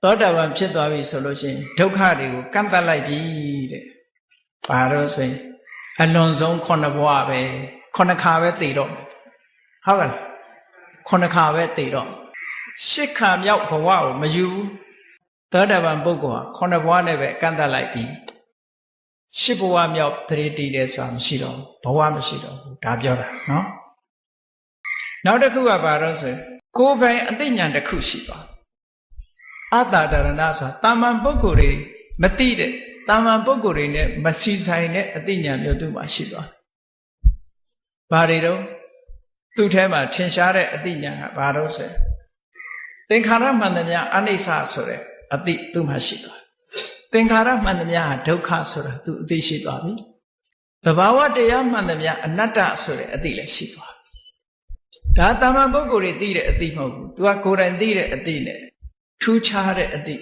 သောတာပန်ဖြစ်သွားပြီဆိုလို့ရှိရင်ဒုက္ခတွေကိုကန့်သတ်လိုက်ပြီတဲ့ဘာလို့ဆိုရင်အလွန်ဆုံး9ဘဝပဲ9ခါပဲတည်တော့ဟုတ်ကဲ့9ခါပဲတည်တော့10ခါမြောက်ဘဝကိုမယူဘူးသောတာပန်ပုဂ္ဂိုလ်ဟာ9ဘဝနဲ့ပဲကန့်သတ်လိုက်ပြီ10ဘဝမြောက်တရေတည်တယ်ဆိုတာမရှိတော့ဘဝမရှိတော့ဘူးဒါပြောတာနော်နောက်တစ်ခုကဘာလို့ဆိုရင်ကိုယ်ပိုင်အသိဉာဏ်တစ်ခုရှိသွားအတ္တဒရဏဆိုတာတာမန်ပုဂ္ဂိုလ်တွေမသိတဲ့တာမန်ပုဂ္ဂိုလ်တွေနဲ့မစီဆိုင်တဲ့အသိဉာဏ်မျိုးသူ့မှာရှိသွားဘာတွေတော့သူ့ထဲမှာထင်ရှားတဲ့အသိဉာဏ်ကဘာလို့ဆိုရင်သင်္ခါရမှန်သမျှအနိစ္စဆိုတဲ့အသိသူ့မှာရှိသွားသင်္ခါရမှန်သမျှဟာဒုက္ခဆိုတာသူအသိရှိသွားပြီသဘာဝတရားမှန်သမျှအနတ္တဆိုတဲ့အသိလည်းရှိသွားဒါတာမန်ပုဂ္ဂိုလ်တွေသိတဲ့အသိမဟုတ်ဘူးသူကကိုယ်တိုင်သိတဲ့အသိနဲ့ထူးခြားတဲ့အသိ